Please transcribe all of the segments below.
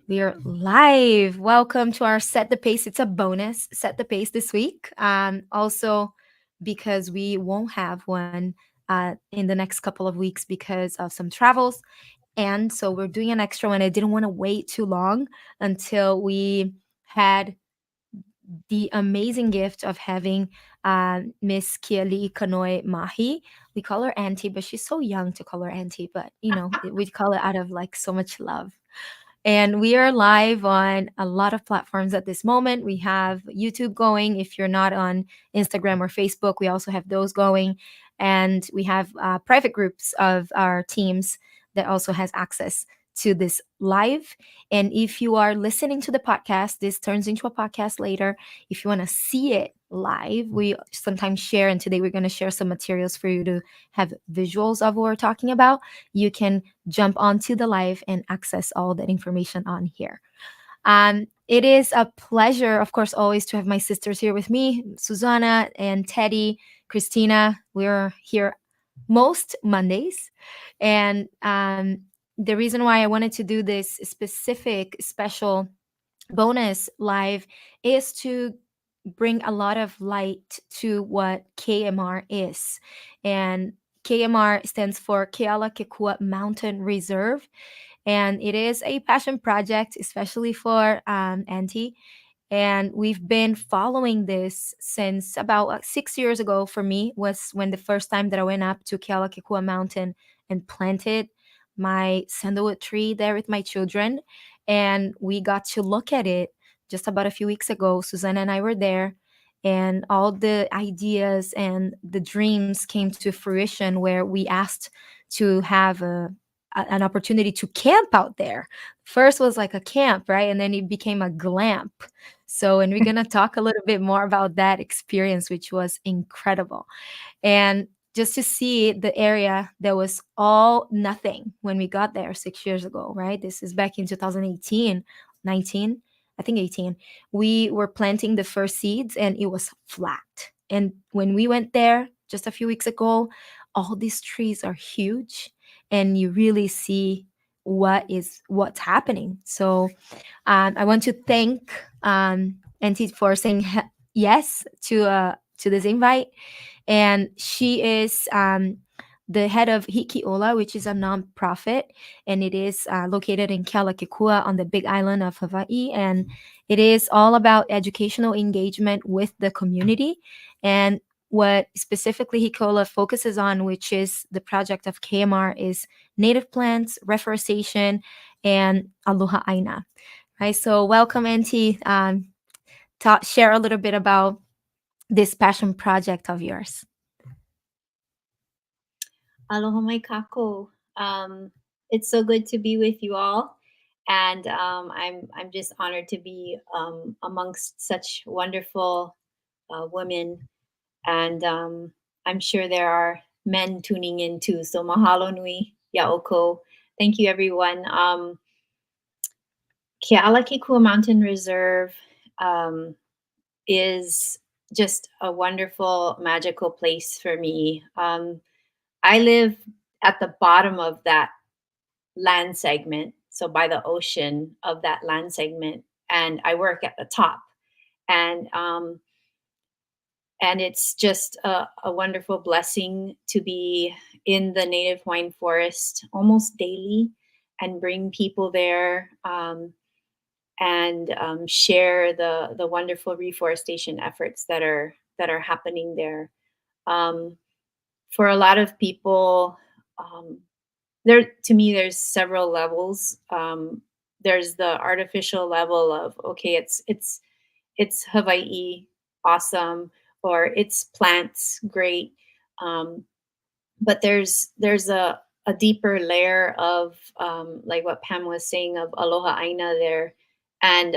We are live. Welcome to our Set the Pace. It's a bonus Set the Pace this week. Also, because we won't have one in the next couple of weeks because of some travels. And so we're doing an extra one. I didn't want to wait too long until we had the amazing gift of having Miss Kealakekua Mahi. We call her Auntie, but she's so young to call her Auntie. But we call it out of like so much love. And we are live on a lot of platforms at this moment. We have YouTube going. If you're not on Instagram or Facebook, we also have those going. And we have private groups of our teams that also has access to this live. And if you are listening to the podcast, this turns into a podcast later. If you want to see it live, we sometimes share. And today we're going to share some materials for you to have visuals of what we're talking about. You can jump onto the live and access all that information on here. It is a pleasure, of course, always to have my sisters here with me, Susanna and Teddy, Christina. We're here most Mondays. And the reason why I wanted to do this specific special bonus live is to bring a lot of light to what KMR is. And KMR stands for Kealakekua Mountain Reserve, and it is a passion project, especially for Auntie. And we've been following this since about 6 years ago. For me, was when the first time that I went up to Kealakekua Mountain and planted my sandalwood tree there with my children, and we got to look at it just about a few weeks ago. Susanna and I were there, and all the ideas and the dreams came to fruition where we asked to have an opportunity to camp out there. First was like a camp, right? And then it became a glamp. So, and we're going to talk a little bit more about that experience, which was incredible. And just to see the area that was all nothing when we got there 6 years ago, right? This is back in 2018, 19, I think 18. We were planting the first seeds and it was flat. And when we went there just a few weeks ago, all these trees are huge and you really see what's happening. So I want to thank Auntie for saying yes to this invite, and she is the head of Hikiola, which is a nonprofit, and it is located in Kealakekua on the Big Island of Hawaii, and it is all about educational engagement with the community, and what specifically Hikiola focuses on, which is the project of KMR, is native plants, reforestation, and aloha aina. Right. So welcome, Auntie. Share a little bit about this passion project of yours. Aloha mai kako. It's so good to be with you all, and I'm just honored to be amongst such wonderful women, and I'm sure there are men tuning in too. So mahalo nui yaoko. Thank you, everyone. Kealakekua Mountain Reserve um, is just a wonderful, magical place for me. I live at the bottom of that land segment, so by the ocean of that land segment, and I work at the top. And and it's just a wonderful blessing to be in the native Hawaiian forest almost daily and bring people there and share the wonderful reforestation efforts that are happening there. Um, for a lot of people, um, there to me there's several levels. There's the artificial level of, okay, it's Hawaii, awesome, or it's plants, great. um, but there's a deeper layer of like what Pam was saying, of aloha aina there, and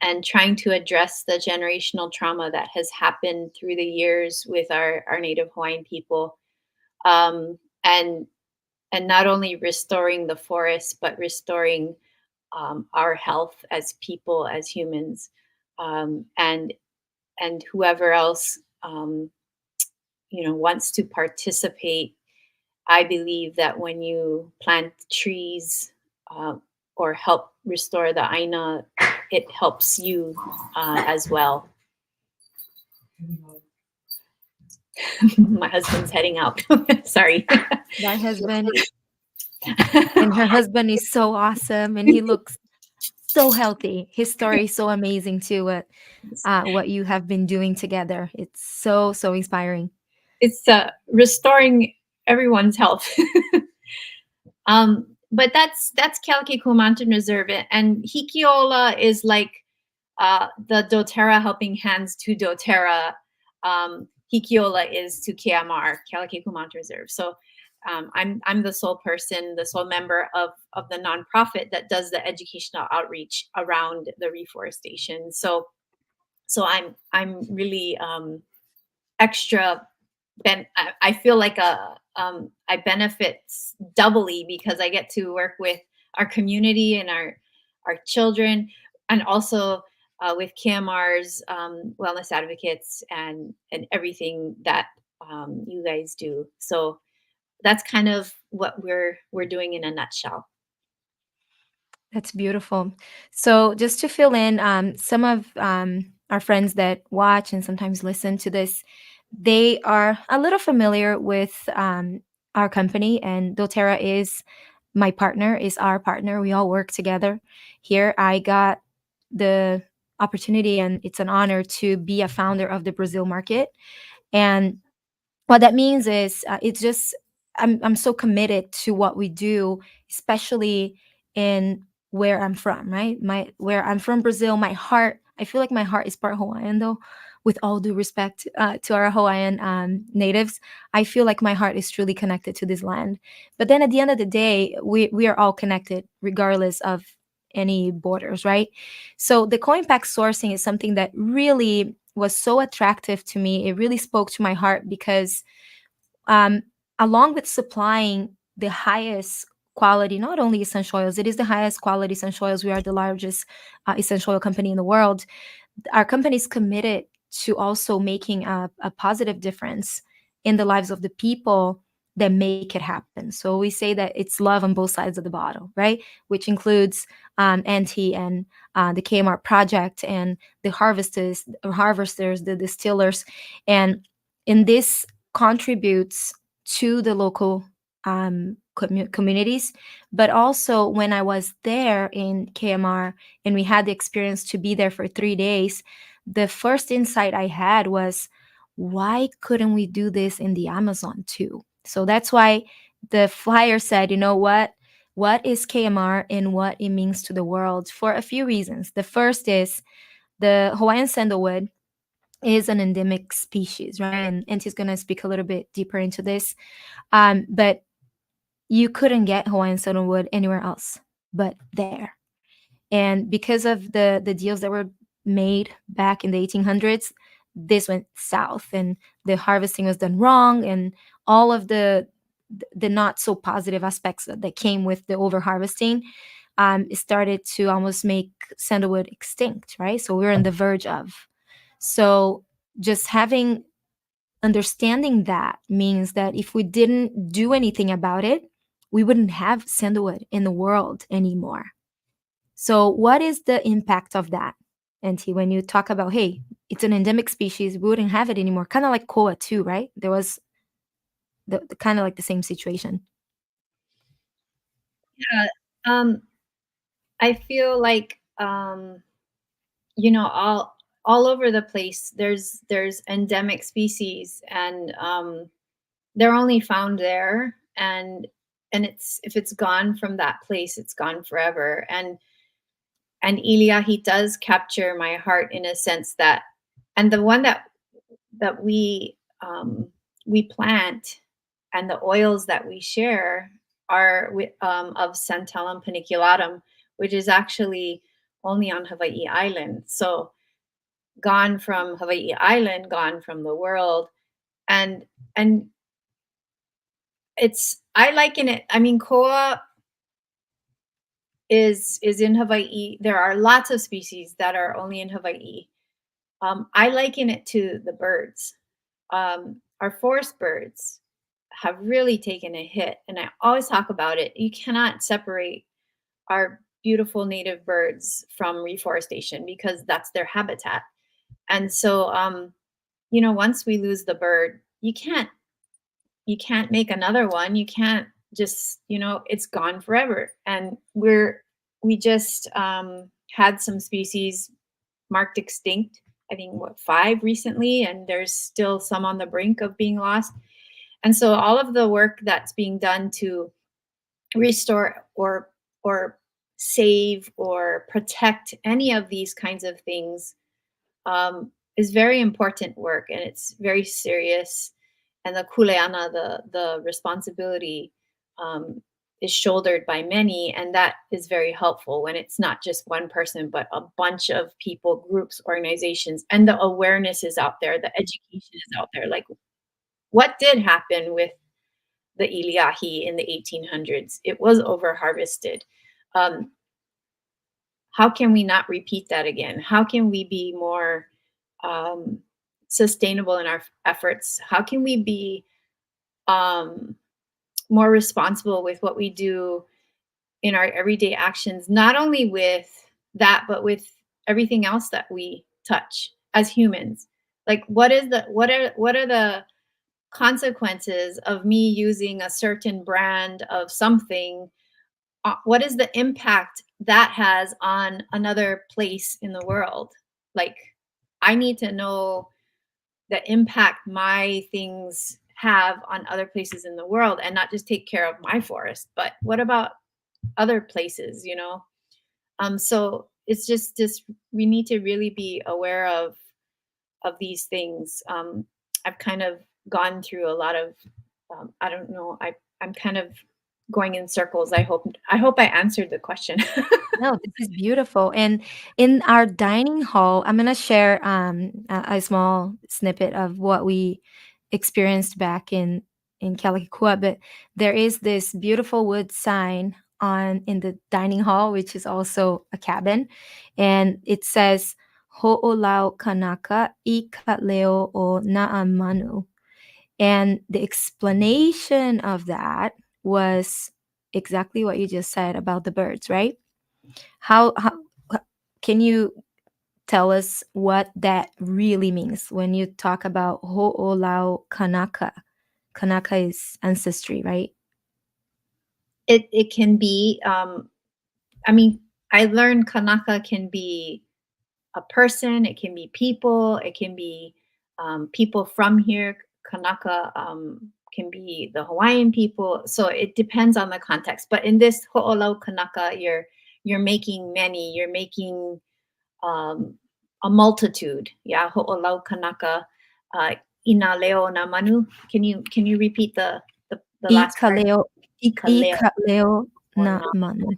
and trying to address the generational trauma that has happened through the years with our native Hawaiian people, and not only restoring the forest but restoring our health as people, as humans, and whoever else wants to participate. I believe that when you plant trees, uh, or help restore the aina, it helps you as well. My husband's heading out. Sorry. My husband and her husband is so awesome, and he looks so healthy. His story is so amazing too. What you have been doing together, it's so inspiring. It's restoring everyone's health. But that's Kealakekua Mountain Reserve, and Hikiola is like the DoTerra helping hands to DoTerra. Hikiola is to KMR, Kealakekua Mountain Reserve. So I'm the sole person, the sole member of the nonprofit that does the educational outreach around the reforestation. So I'm really extra. I feel like I benefit doubly because I get to work with our community and our children, and also with KMR's wellness advocates and everything that you guys do. So that's kind of what we're doing in a nutshell. That's beautiful. So, just to fill in, some of our friends that watch and sometimes listen to this, they are a little familiar with our company, and doTERRA is my partner, is our partner. We all work together here. I got the opportunity, and it's an honor to be a founder of the Brazil market. And what that means is it's just I'm so committed to what we do, especially in where I'm from, right? My Where I'm from, Brazil, my heart, I feel like my heart is part Hawaiian, though, with all due respect to our Hawaiian natives. I feel like my heart is truly connected to this land. But then at the end of the day, we are all connected regardless of any borders, right? So the co-impact sourcing is something that really was so attractive to me. It really spoke to my heart because um, along with supplying the highest quality, not only essential oils, it is the highest quality essential oils. We are the largest essential oil company in the world. Our company is committed to also making a positive difference in the lives of the people that make it happen. So we say that it's love on both sides of the bottle, right? Which includes Anti and the KMR project and the harvesters, the distillers, and in this contributes to the local communities. But also, when I was there in KMR and we had the experience to be there for 3 days, the first insight I had was, why couldn't we do this in the Amazon too? So that's why the flyer said, you know what is KMR and what it means to the world, for a few reasons. The first is the Hawaiian sandalwood is an endemic species, right? And he's going to speak a little bit deeper into this. But you couldn't get Hawaiian sandalwood anywhere else but there. And because of the deals that were made back in the 1800s, this went south, and the harvesting was done wrong, and all of the not so positive aspects that came with the over harvesting started to almost make sandalwood extinct, right? So we're on the verge of. So just having understanding that means that if we didn't do anything about it, we wouldn't have sandalwood in the world anymore. So, what is the impact of that, NT, when you talk about, hey, it's an endemic species, we wouldn't have it anymore? Kind of like koa, too, right? There was the kind of like the same situation. Yeah. Um, I feel like you know, all over the place there's endemic species, and they're only found there, and it's if it's gone from that place, it's gone forever. And Ilya, he does capture my heart in a sense that, and the one that we plant, and the oils that we share are of Santalum paniculatum, which is actually only on Hawaii Island. So gone from Hawaii Island, gone from the world, and and it's I liken it. I mean, koa is in Hawaii. There are lots of species that are only in Hawaii. I liken it to the birds. Our forest birds have really taken a hit, and I always talk about it. You cannot separate our beautiful native birds from reforestation because that's their habitat. And so, once we lose the bird, you can't make another one. You can't just, it's gone forever. And we just had some species marked extinct. I think what, 5 recently, and there's still some on the brink of being lost. And so all of the work that's being done to restore or save or protect any of these kinds of things is very important work, and it's very serious. And the kuleana, the responsibility, is shouldered by many, and that is very helpful when it's not just one person, but a bunch of people, groups, organizations, and the awareness is out there, the education is out there. Like, what did happen with the Iliahi in the 1800s? It was over harvested. Um, how can we not repeat that again? How can we be more um, sustainable in our efforts? How can we be um, more responsible with what we do in our everyday actions, not only with that, but with everything else that we touch as humans? Like, what are the consequences of me using a certain brand of something? What is the impact that has on another place in the world? Like, I need to know the impact my things have on other places in the world, and not just take care of my forest, but what about other places, so it's just we need to really be aware of these things. I've kind of gone through a lot of I don't know, I'm kind of going in circles. I hope I answered the question. No, this is beautiful. And in our dining hall, I'm gonna share a small snippet of what we experienced back in Kealakekua. But there is this beautiful wood sign on in the dining hall, which is also a cabin, and it says "Ho'olau Kanaka I Katleo o Na'amanu," and the explanation of that was exactly what you just said about the birds, right? How can you tell us what that really means when you talk about ho'olau kanaka? Kanaka is ancestry, right? It can be I mean, I learned Kanaka can be a person, it can be people, it can be people from here. Kanaka can be the Hawaiian people. So it depends on the context. But in this ho'olau Kanaka, you're making many. You're making um, a multitude. Yeah, ho'olau Kanaka, uh, ina leo na manu. Can you repeat the I last part? kaleo Ika I leo kaleo o na na. manu.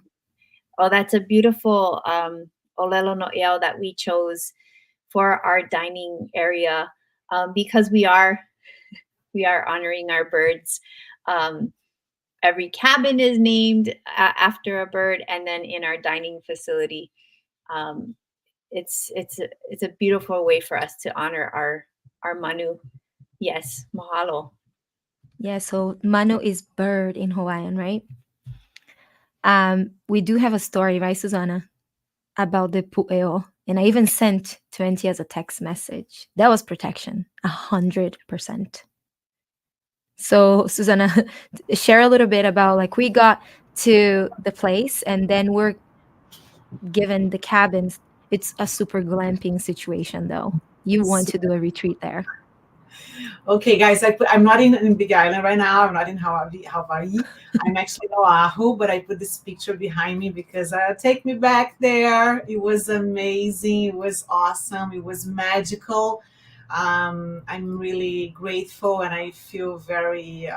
Oh, that's a beautiful olelo no eo that we chose for our dining area, because we are honoring our birds. Um, every cabin is named after a bird, and then in our dining facility, um, it's a beautiful way for us to honor our manu. Yes, mahalo. Yeah, so manu is bird in Hawaiian, right? We do have a story, right, Susanna, about the pu'eo, and I even sent 20 as a text message. That was protection, 100%. So, Susanna, share a little bit about, like, we got to the place and then we're given the cabins. It's a super glamping situation, though. You want to do a retreat there. Okay, guys, I'm not in Big Island right now. I'm not in Hawaii. I'm actually in Oahu, but I put this picture behind me because take me back there. It was amazing. It was awesome. It was magical. I'm really grateful, and I feel very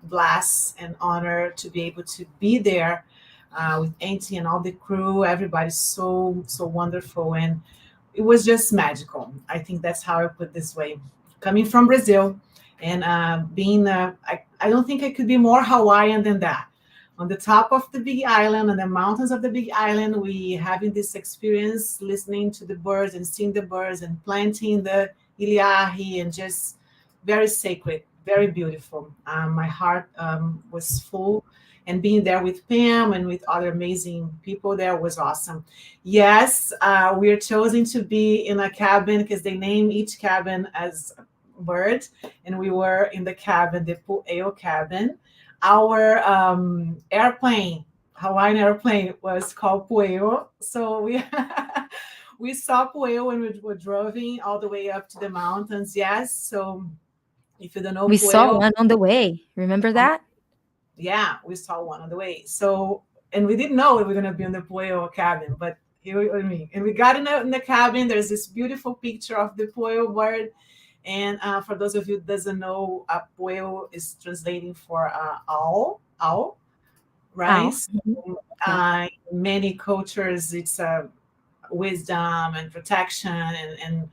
blessed and honored to be able to be there with Auntie and all the crew. Everybody's so wonderful, and it was just magical. I think that's how I put this way. Coming from Brazil and being, I don't think I could be more Hawaiian than that. On the top of the Big Island, on the mountains of the Big Island, we having this experience, listening to the birds and seeing the birds and planting the iliahi, and just very sacred, very beautiful. My heart was full, and being there with Pam and with other amazing people there was awesome. Yes, we are chosen to be in a cabin because they name each cabin as a bird, and we were in the cabin, the Pu'eo cabin. Our airplane, Hawaiian airplane, was called Pu'eo. So we we saw Pu'eo when we were driving all the way up to the mountains. Yes, so if you don't know We saw Pu'eo, one on the way. Remember that? yeah, we saw one on the way. So, and we didn't know we were gonna be in the Pueo cabin, but here we, I mean, and we got in the cabin. There's this beautiful picture of the Pueo bird, and for those of you who doesn't know, Pueo is translating for owl, right? Oh, mhm. So, Yeah. in many cultures, it's wisdom and protection and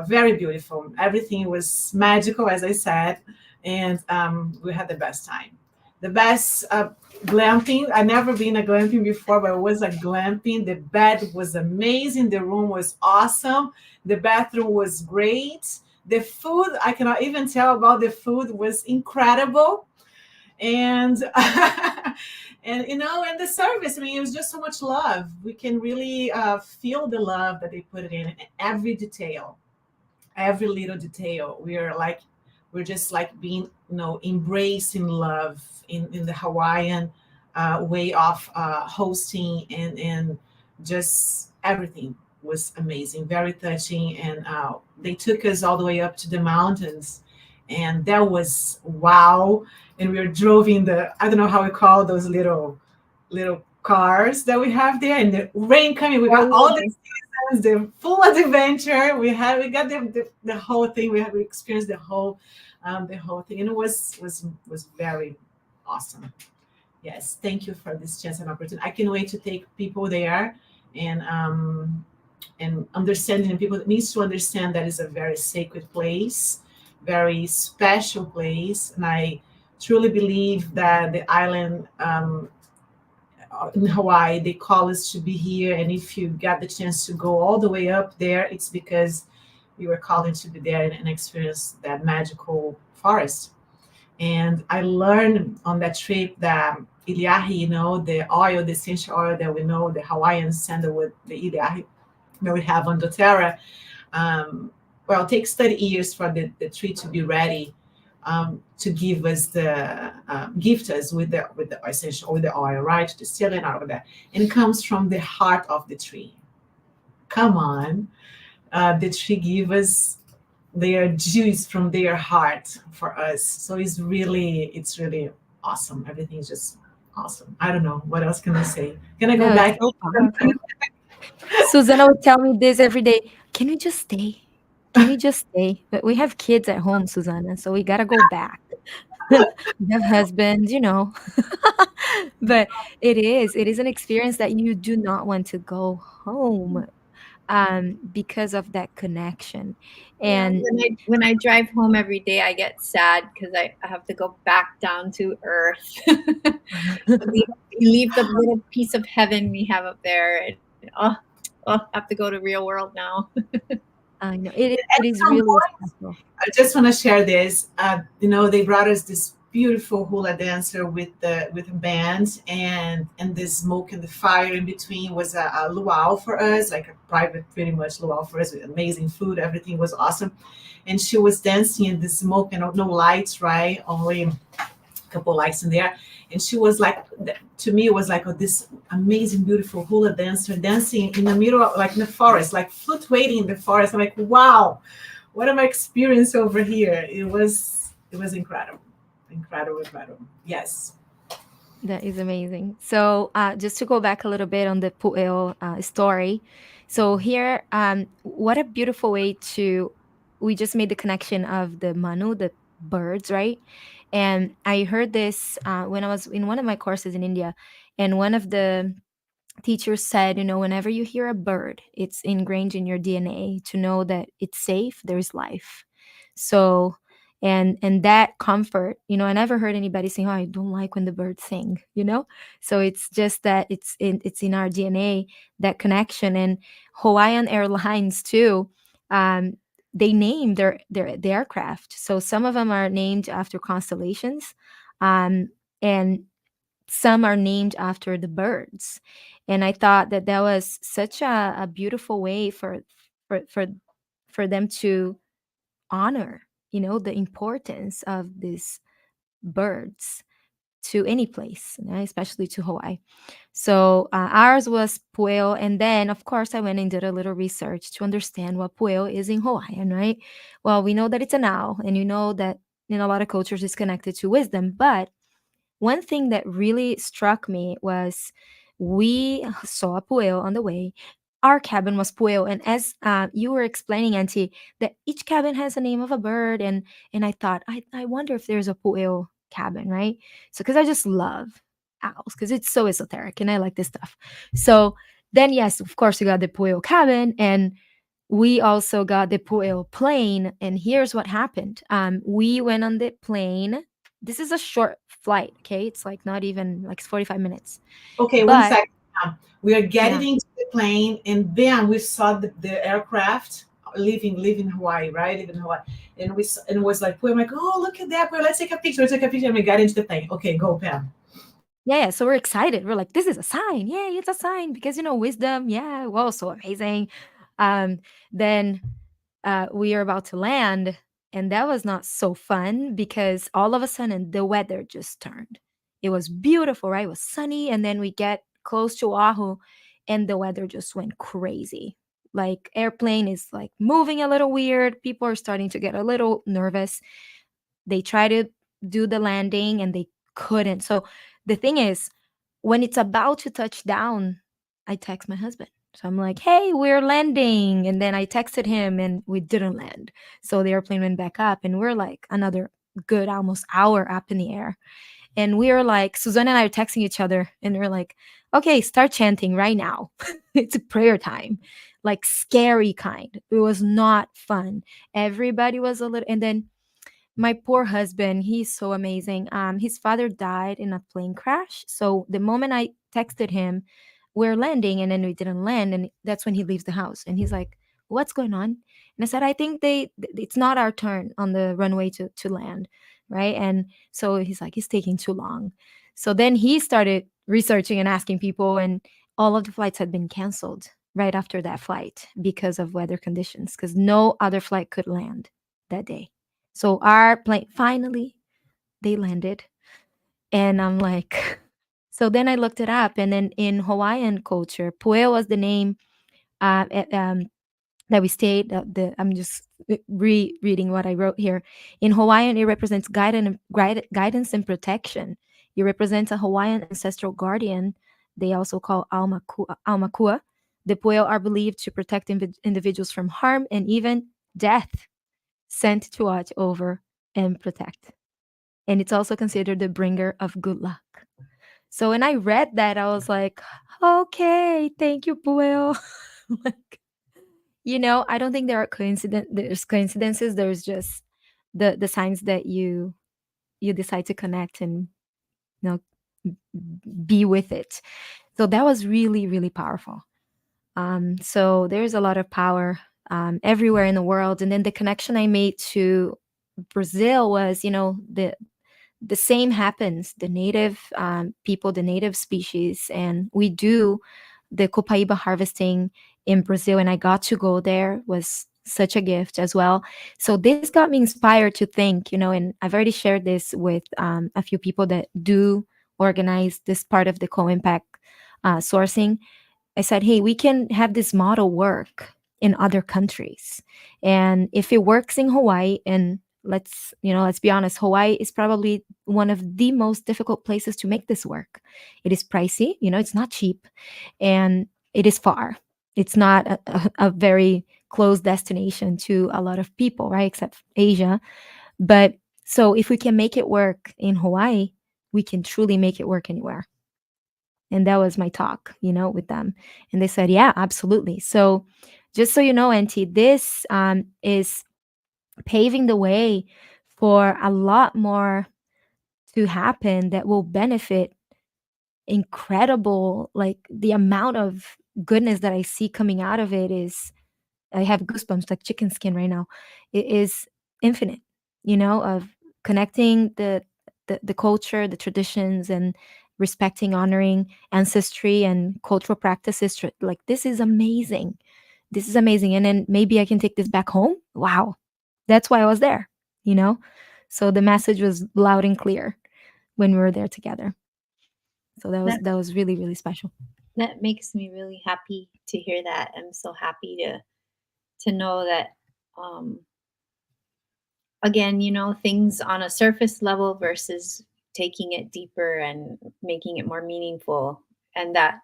very beautiful. Everything was magical, as I said, and we had the best time. The best glamping. I never been a glamping before, but it was a glamping. The bed was amazing. The room was awesome. The bathroom was great. The food, I cannot even tell about the food, was incredible. And and and the service, I mean, it was just so much love. We can really feel the love that they put it in every detail, every little detail. We're just like being, embracing love in the Hawaiian way of hosting, and just everything was amazing, very touching. And they took us all the way up to the mountains, and that was wow. And we were driving the, I don't know how we call those little cars that we have there, and the rain coming. We got all the Totally. seasons, the full adventure. We got the whole thing. We experienced the whole thing, and it was very awesome. Yes, thank you for this chance and opportunity. I can't wait to take people there, and understanding, and people needs to understand that is a very sacred place, very special place, and I truly believe that the island, in Hawaii, they call us to be here. And if you got the chance to go all the way up there, it's because you were calling to be there and experience that magical forest. And I learned on that trip that Iliahi, the oil, the essential oil that we know, the Hawaiian sandalwood, the Iliahi that we have on doTERRA, well, it takes 30 years for the tree to be ready, to give us the gift us with the essential, with the oil, right? To distill it out of that, and it comes from the heart of the tree. Come on, the tree give us their juice from their heart for us. So it's really awesome. Everything's just awesome. I don't know what else can I say. Can I go No, it's back? so powerful. Susanna would tell me this every day. Can we just stay? Can we just stay? But we have kids at home, Susanna, so we gotta go back. We have husbands, But it is an experience that you do not want to go home, because of that connection. Yeah, And when I drive home every day, I get sad because I have to go back down to earth. leave the little piece of heaven we have up there, and I have to go to real world now. I know it At is some really point, special. I just want to share this. They brought us this beautiful hula dancer with a band, and the smoke and the fire in between was a luau for us, like a private, pretty much luau for us, with amazing food. Everything was awesome, and she was dancing in the smoke, and no lights, right? Only couple lights in there, and she was like, to me it was like, oh, this amazing beautiful hula dancer dancing in the middle of, like, in the forest, like fluctuating in the forest. I'm like, wow, what am I experiencing over here? It was incredible, incredible, incredible. Yes. That is amazing. So, just to go back a little bit on the Pu'eo story. So here, what a beautiful way to. We just made the connection of the manu, the birds, right? And I heard this when I was in one of my courses in India, and one of the teachers said, whenever you hear a bird, it's ingrained in your DNA to know that it's safe, there's life. So, and that comfort, I never heard anybody saying, "Oh, I don't like when the birds sing." So it's just that it's in our DNA, that connection. And Hawaiian Airlines too, um, they name the aircraft. So some of them are named after constellations, and some are named after the birds. And I thought that that was such a beautiful way for for for them to honor, the importance of these birds to any place, especially to Hawaii. So ours was pueo, and then of course I went and did a little research to understand what pueo is in Hawaiian, right? Well, we know that it's an owl, and you know that in a lot of cultures it's connected to wisdom, but one thing that really struck me was we saw a pueo on the way. Our cabin was pueo, and as you were explaining, Auntie, that each cabin has a name of a bird, and I thought, I wonder if there's a pueo cabin, right? So because I just love owls, because it's so esoteric, and I like this stuff. So then, yes, of course, we got the pueo cabin, and we also got the pueo plane. And here's what happened: we went on the plane. This is a short flight, okay? It's like not even like 45 minutes. Okay, one But second. We are yeah, getting into the plane, and then we saw the aircraft leaving Hawaii, right? Leaving Hawaii, and and it was like, we're like, oh, look at that! Well, let's take a picture. Let's take a picture, and we got into the plane. Okay, go, Pam. yeah. So we're excited. We're like, this is a sign. Yay, it's a sign because wisdom. Yeah, well, so amazing. Um, then we are about to land, and that was not so fun because all of a sudden the weather just turned. It was beautiful, right? It was sunny, and then we get close to Oahu, and the weather just went crazy. Like airplane is like moving a little weird. People are starting to get a little nervous. They try to do the landing and they couldn't. So the thing is, when it's about to touch down, I text my husband. So I'm like, hey, we're landing. And then I texted him and we didn't land. So the airplane went back up and we're like another good almost hour up in the air. And we were like, Suzanne and I are texting each other and we're like, okay, start chanting right now. It's a prayer time, like scary kind. It was not fun. Everybody was a little, and then my poor husband, he's so amazing. His father died in a plane crash. So the moment I texted him, we're landing, and then we didn't land, and that's when he leaves the house, and he's like, "What's going on?" And I said, "I think it's not our turn on the runway to land, right?" And so he's like, "It's taking too long." So then he started researching and asking people, and all of the flights had been canceled right after that flight because of weather conditions, because no other flight could land that day. So our plane finally they landed, and I'm like, so then I looked it up, and then in Hawaiian culture, Pueo was the name that we stayed. I'm just rereading what I wrote here. In Hawaiian, it represents guidance and protection. It represents a Hawaiian ancestral guardian. They also call Aumakua. The Pueo are believed to protect individuals from harm and even death, sent to watch over and protect. And it's also considered the bringer of good luck. So when I read that, I was like, okay, thank you, Pueo. Like, I don't think there are there's coincidences. There's just the signs that you decide to connect and you know be with it. So that was really, really powerful. So there's a lot of power everywhere in the world. And then the connection I made to Brazil was, the same happens. The native people, the native species, and we do the copaiba harvesting in Brazil, and I got to go there. Was such a gift as well. So this got me inspired to think, and I've already shared this with a few people that do organize this part of the co-impact sourcing. I said, hey, we can have this model work in other countries. And if it works in Hawaii, and let's be honest, Hawaii is probably one of the most difficult places to make this work. It is pricey, it's not cheap, and it is far. It's not a very close destination to a lot of people, right? Except Asia. But so if we can make it work in Hawaii, we can truly make it work anywhere. And that was my talk, with them. And they said, yeah, absolutely. So just so you know, Auntie, this is paving the way for a lot more to happen that will benefit incredible. Like the amount of goodness that I see coming out of it is, I have goosebumps like chicken skin right now. It is infinite, of connecting the culture, the traditions, and respecting, honoring ancestry and cultural practices. Like, this is amazing. This is amazing. And then maybe I can take this back home. Wow. That's why I was there, you know? So the message was loud and clear when we were there together. So That that was really, really special. that makes me really happy to hear that. I'm so happy to know that, um, again, things on a surface level versus taking it deeper and making it more meaningful. And that,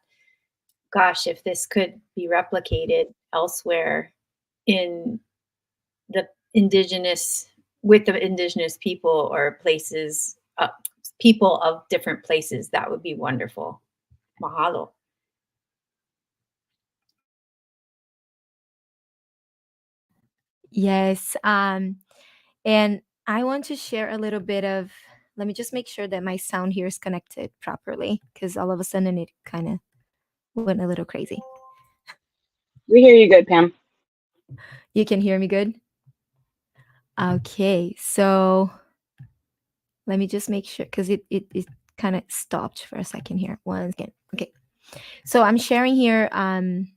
gosh, if this could be replicated elsewhere in the indigenous with the indigenous people or places, people of different places, that would be wonderful. Mahalo. Yes. And I want to share a little bit of, let me just make sure that my sound here is connected properly because all of a sudden it kind of went a little crazy. We hear you good, Pam. You can hear me good? Okay. So let me just make sure because it kind of stopped for a second here. Once again. Okay. So I'm sharing here an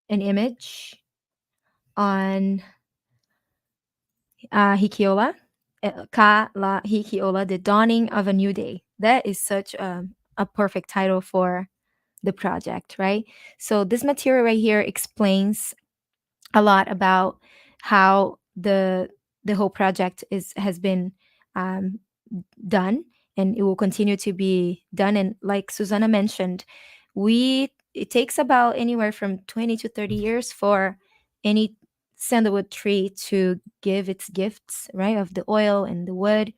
image on Hikiola, Ka La Hikiola, the dawning of a new day. That is such a perfect title for the project, right? So this material right here explains a lot about how the whole project has been um, done, and it will continue to be done. And like Susanna mentioned, we it takes about anywhere from 20 to 30 years for any sandalwood tree to give its gifts, right, of the oil and the wood.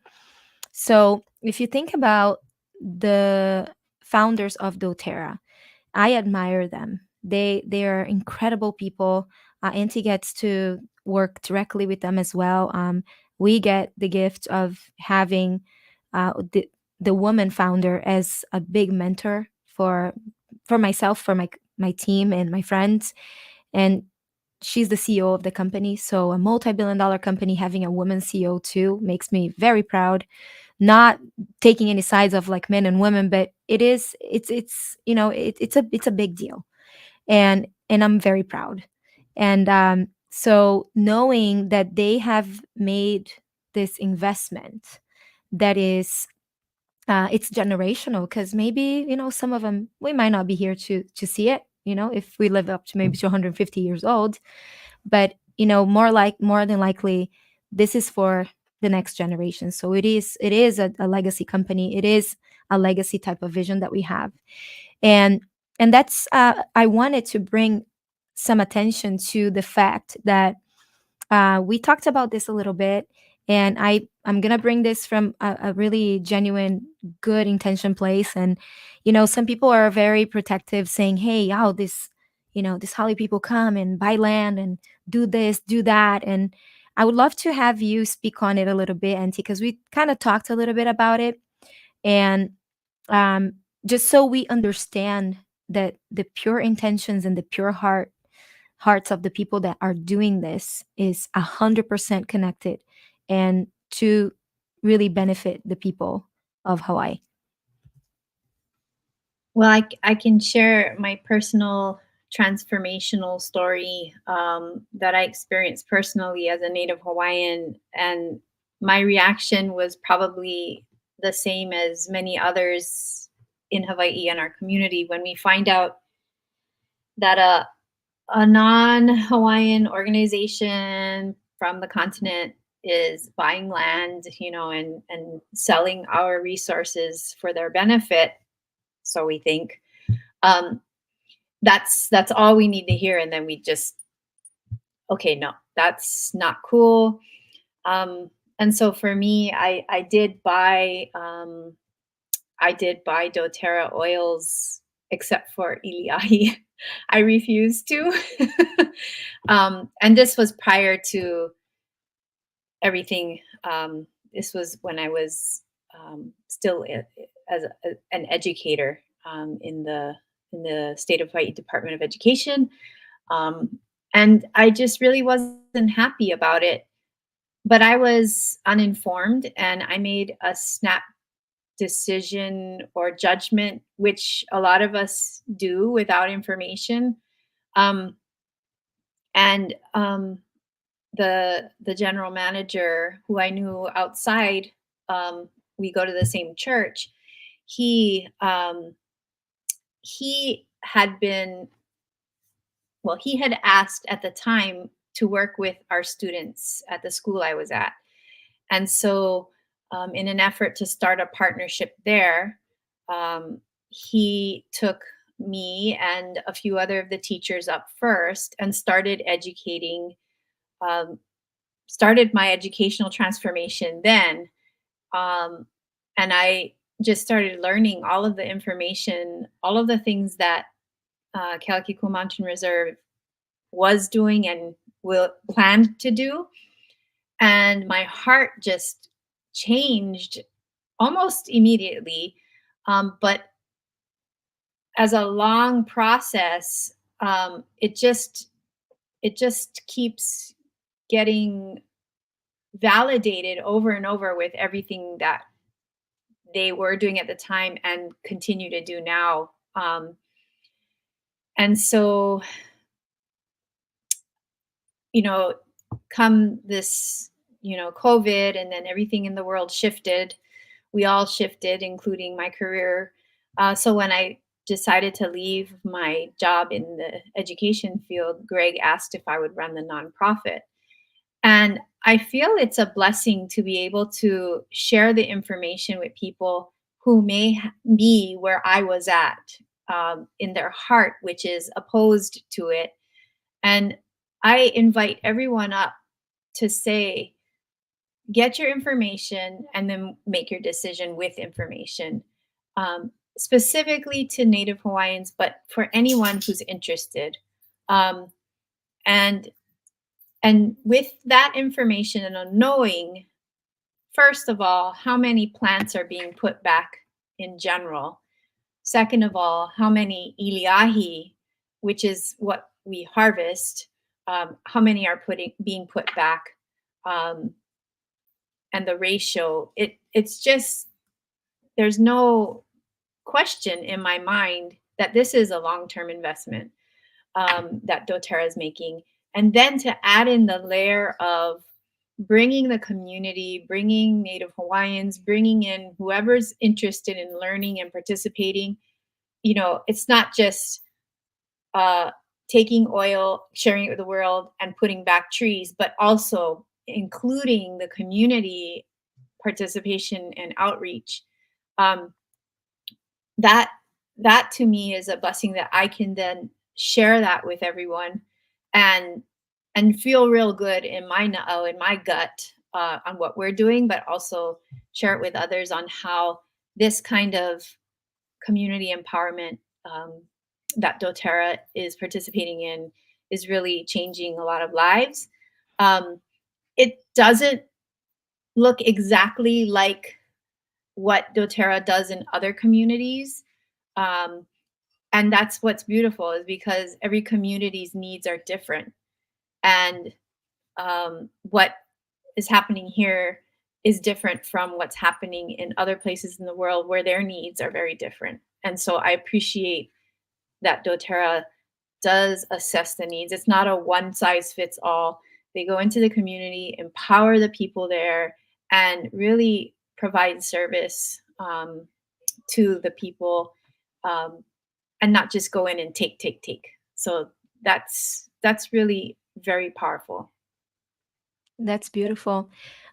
So if you think about the founders of doTERRA, I admire them. They are incredible people. Auntie gets to work directly with them as well. We get the gift of having the woman founder as a big mentor for myself, for my team and my friends. And she's the CEO of the company. So a multi-billion-dollar company having a woman CEO too makes me very proud. Not taking any sides of like men and women, but it's it's a big deal, and I'm very proud. And so knowing that they have made this investment that is it's generational, because maybe some of them we might not be here to see it, if we live up to maybe to 150 years old. But more than likely this is for the next generation. So it is a legacy company. It is a legacy type of vision that we have. And that's I wanted to bring some attention to the fact that we talked about this a little bit, and I'm gonna bring this from a really genuine good intention place. And some people are very protective, saying, hey, oh, this Holly people come and buy land and do this, do that. And I would love to have you speak on it a little bit, Auntie, because we kind of talked a little bit about it. And um, just so we understand that the pure intentions and the pure hearts of the people that are doing this is 100% connected, and to really benefit the people of Hawaii. Well, I can share my personal transformational story, that I experienced personally as a Native Hawaiian. And my reaction was probably the same as many others in Hawaii and our community when we find out that a non-Hawaiian organization from the continent is buying land, and selling our resources for their benefit. So we think, um, that's all we need to hear, and then we just, okay, no, that's not cool. And so for me, I did buy doTERRA oils, except for Iliai. I refused to. And this was prior to everything. This was when I was still as an educator, in the state of Hawaii Department of Education. And I just really wasn't happy about it. But I was uninformed, and I made a snap decision or judgment, which a lot of us do without information. Um, and the general manager, who I knew outside, we go to the same church. He had been, well, he had asked at the time to work with our students at the school I was at. And so, in an effort to start a partnership there, he took me and a few other of the teachers up first and started educating, um, started my educational transformation then. Um, and I just started learning all of the information, all of the things that Kealakekua Mountain Reserve was doing and will planned to do. And my heart just changed almost immediately. But as a long process, it just keeps getting validated over and over with everything that they were doing at the time and continue to do now. And so, you know, come this, COVID, and then everything in the world shifted. We all shifted, including my career. So when I decided to leave my job in the education field, Greg asked if I would run the nonprofit. And I feel it's a blessing to be able to share the information with people who may be where I was at, in their heart, which is opposed to it. And I invite everyone up to say, get your information and then make your decision with information, specifically to Native Hawaiians, but for anyone who's interested. Um, and and with that information and on knowing, first of all, how many plants are being put back in general. Second of all, how many iliahi, which is what we harvest, how many are being put back, and the ratio. It's just, there's no question in my mind that this is a long-term investment, that doTERRA is making. And then to add in the layer of bringing the community, bringing Native Hawaiians, bringing in whoever's interested in learning and participating. It's not just taking oil, sharing it with the world, and putting back trees, but also including the community participation and outreach. That to me is a blessing, that I can then share that with everyone and feel real good in my gut, on what we're doing, but also share it with others on how this kind of community empowerment, that doTERRA is participating in, is really changing a lot of lives. It doesn't look exactly like what doTERRA does in other communities. And that's what's beautiful, is because every community's needs are different. And what is happening here is different from what's happening in other places in the world where their needs are very different. And so I appreciate that doTERRA does assess the needs. It's not a one size fits all. They go into the community, empower the people there, and really provide service, to the people, and not just go in and take. So that's really very powerful. That's beautiful.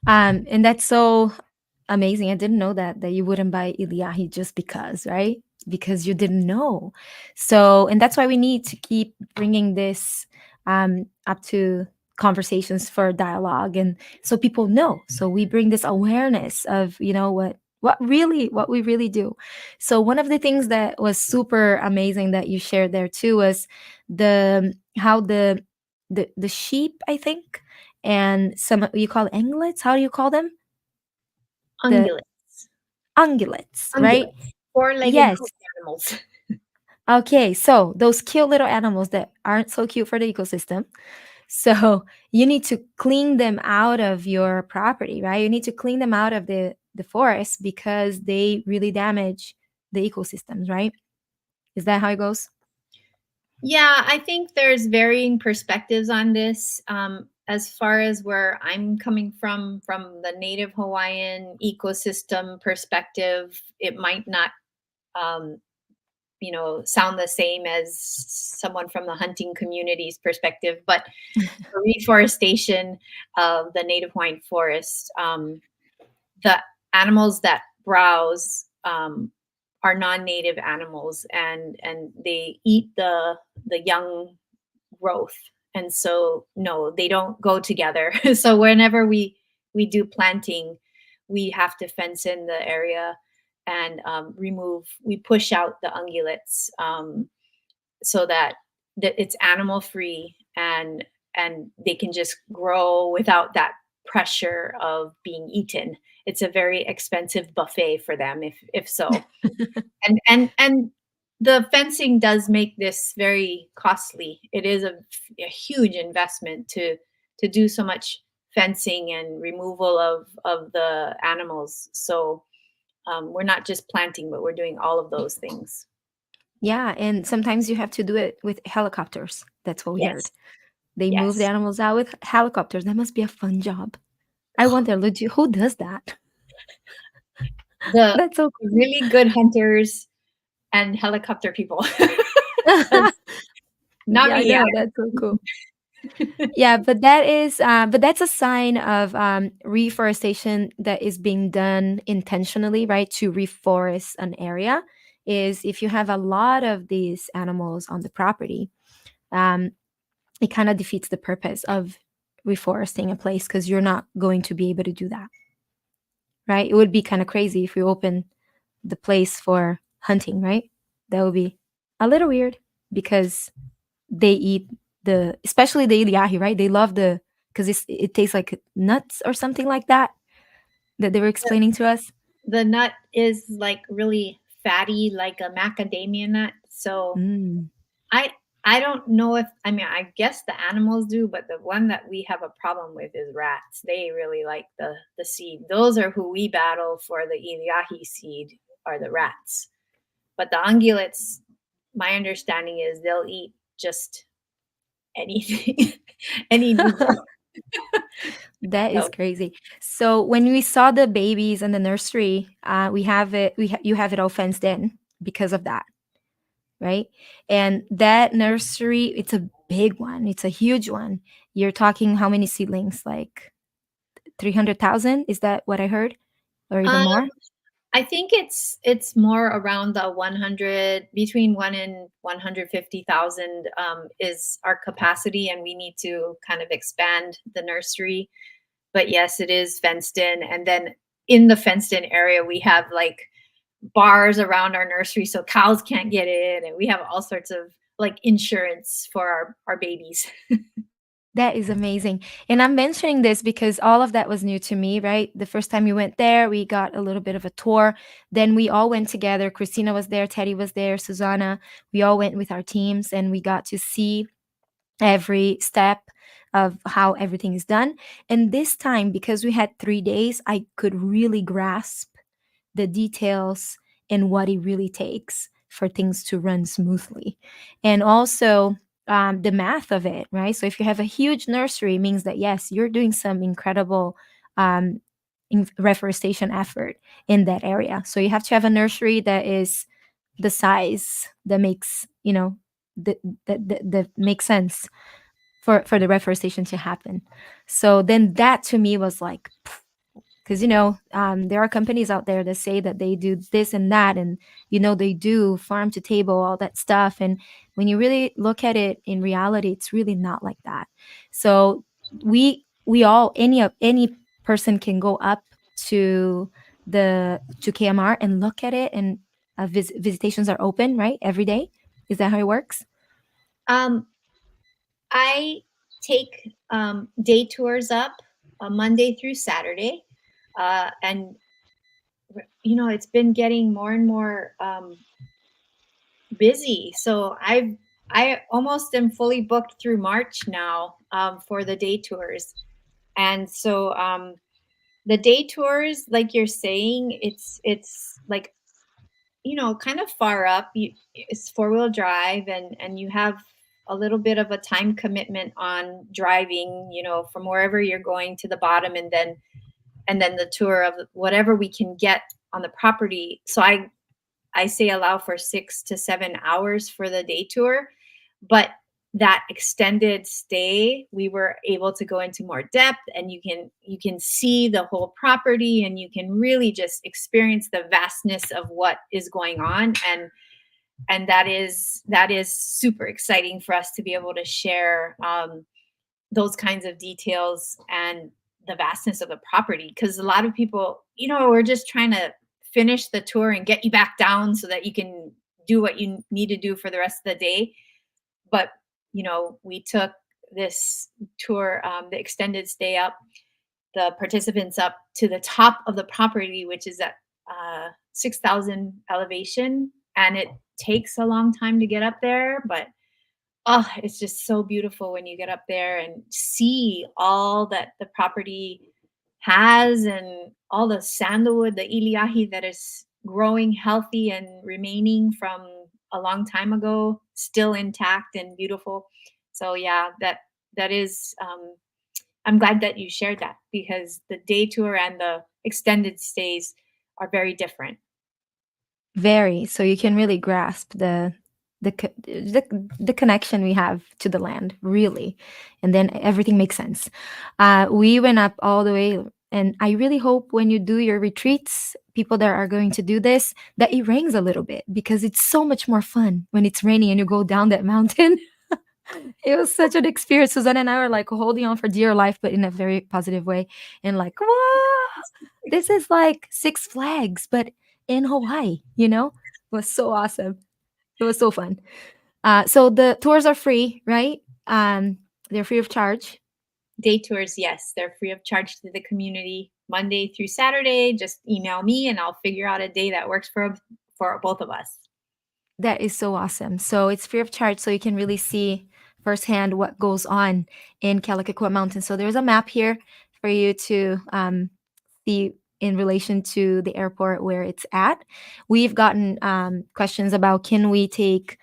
And that's so amazing. I didn't know that you wouldn't buy Iliahi just because, right? Because you didn't know. So, and that's why we need to keep bringing this up to conversations for dialogue, and so people know. So we bring this awareness of, what we really do. So one of the things that was super amazing that you shared there too was the how the sheep, I think, and some, you call anglets. How do you call them? The Ungulates. ungulates, right? Four-legged Yes. hoofed animals. Okay, so those cute little animals that aren't so cute for the ecosystem. So you need to clean them out of your property, right? You need to clean them out of the the forest because they really damage the ecosystems, right? Is that how it goes? Yeah, I think there's varying perspectives on this. As far as where I'm coming from the Native Hawaiian ecosystem perspective, it might not, um, sound the same as someone from the hunting community's perspective. But for reforestation of the Native Hawaiian forest, the animals that browse are non-native animals, and they eat the young growth, and so no, they don't go together. So whenever we do planting, we have to fence in the area and we push out the ungulates, so that it's animal free, and they can just grow without that pressure of being eaten. It's a very expensive buffet for them, if so. And the fencing does make this very costly. It is a huge investment to do so much fencing and removal of the animals. So we're not just planting, but we're doing all of those things. Yeah, and sometimes you have to do it with helicopters. That's what we heard. Yes. They move the Yes. animals out with helicopters. That must be a fun job. I wonder, legit, who does that? The That's so cool. really good hunters and helicopter people. Not Yeah, I me. know. That's so cool. Yeah, but that's a sign of reforestation that is being done intentionally, right? To reforest an area is if you have a lot of these animals on the property, um, it kind of defeats the purpose of reforesting a place because you're not going to be able to do that, right? It would be kind of crazy if we open the place for hunting, right? That would be a little weird because they eat especially the iliahi, right? They love because it tastes like nuts or something like that they were explaining to us. The nut is like really fatty, like a macadamia nut. So Mm. I I don't know if, I mean, I guess the animals do, but the one that we have a problem with is rats. They really like the seed. Those are who we battle for the iliahi seed, are the rats. But the ungulates, my understanding is they'll eat just anything, any nubo. That is So crazy. So when we saw the babies in the nursery, we have it. You have it all fenced in because of that, right? And that nursery, it's a big one. It's a huge one. You're talking how many seedlings? Like 300,000? Is that what I heard, or even um, more? I think it's more around the 100, between 1 and 150,000 is our capacity, and we need to kind of expand the nursery. But yes, it is fenced in, and then in the fenced in area, we have like bars around our nursery so cows can't get in, and we have all sorts of like insurance for our babies. That is amazing. And I'm mentioning this because all of that was new to me, right? The first time we went there, we got a little bit of a tour. Then we all went together. Christina was there, Teddy was there, Susanna. We all went with our teams and we got to see every step of how everything is done. And this time, because we had 3 days, I could really grasp the details and what it really takes for things to run smoothly. And also the math of it, right? So if you have a huge nursery, it means that yes, you're doing some incredible um, reforestation effort in that area. So you have to have a nursery that is the size that makes, that makes sense for the reforestation to happen. So then that to me was like, because there are companies out there that say that they do this and that, and they do farm to table, all that stuff, and when you really look at it in reality, it's really not like that. So we all, any person can go up to KMR and look at it, and visitations are open, right, every day. Is that how it works? um, I take day tours up Monday through Saturday, and it's been getting more and more busy. So I almost am fully booked through March now for the day tours, and so The day tours, like you're saying, it's like, kind of far up. It's 4-wheel drive, and you have a little bit of a time commitment on driving, from wherever you're going to the bottom, and then the tour of whatever we can get on the property. So I say allow for 6 to 7 hours for the day tour, but that extended stay, we were able to go into more depth, and you can see the whole property, and you can really just experience the vastness of what is going on, and that is super exciting for us to be able to share those kinds of details and the vastness of the property, because a lot of people, we're just trying to finish the tour and get you back down so that you can do what you need to do for the rest of the day. But we took this tour, the extended stay up, the participants up to the top of the property, which is at 6,000 elevation, and it takes a long time to get up there, but oh, it's just so beautiful when you get up there and see all that the property has, and all the sandalwood, the iliahi that is growing healthy and remaining from a long time ago, still intact and beautiful. So yeah, that is. I'm glad that you shared that, because the day tour and the extended stays are very different. Very. So you can really grasp the connection we have to the land, really, and then everything makes sense. We went up all the way, and I really hope when you do your retreats, people that are going to do this, that it rains a little bit, because it's so much more fun when it's raining and you go down that mountain. It was such an experience. Susanna and I were like holding on for dear life, but in a very positive way, and like, whoa, this is like Six Flags, but in Hawaii. It was so awesome. It was so fun. So the tours are free, right? They're free of charge. Day tours, yes, they're free of charge to the community, Monday through Saturday. Just email me and I'll figure out a day that works for both of us. That is so awesome. So it's free of charge, so you can really see firsthand what goes on in Kealakekua Mountain. So there's a map here for you to see in relation to the airport where it's at. We've gotten questions about, can we take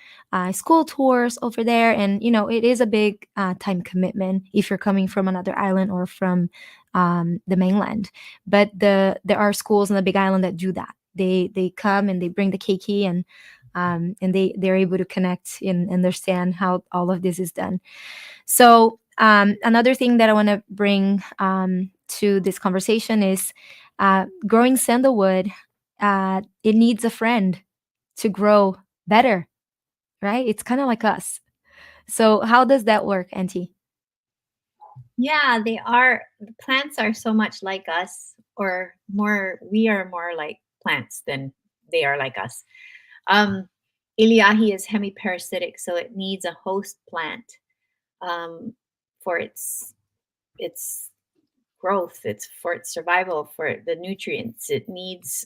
school tours over there? And it is a big time commitment if you're coming from another island or from the mainland. But there are schools on the Big Island that do that. They come and they bring the keiki, and they're able to connect and understand how all of this is done. So another thing that I want to bring to this conversation is growing sandalwood. It needs a friend to grow better, right? It's kind of like us. So how does that work, Auntie? Yeah, they are. The plants are so much like us, or more. We are more like plants than they are like us. Iliahi is hemiparasitic, so it needs a host plant for its growth, it's for its survival, for the nutrients. It needs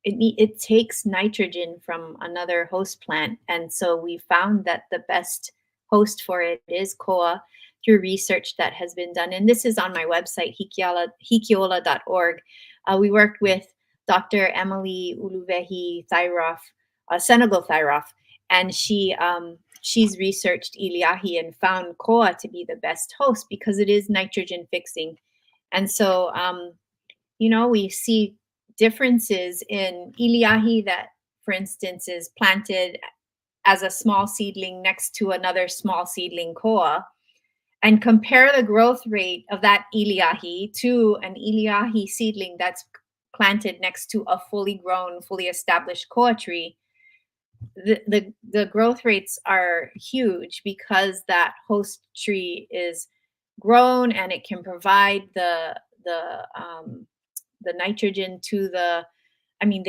it takes nitrogen from another host plant, and so we found that the best host for it is koa, through research that has been done. And this is on my website, hikiola.org. We worked with Dr. Emily Uluvehi Thyroff, Senegal Thyroff, and she's researched iliahi and found koa to be the best host because it is nitrogen fixing. And so, we see differences in iliahi that, for instance, is planted as a small seedling next to another small seedling koa, and compare the growth rate of that iliahi to an iliahi seedling that's planted next to a fully grown, fully established koa tree. The growth rates are huge because that host tree is grown and it can provide the nitrogen to the. I mean,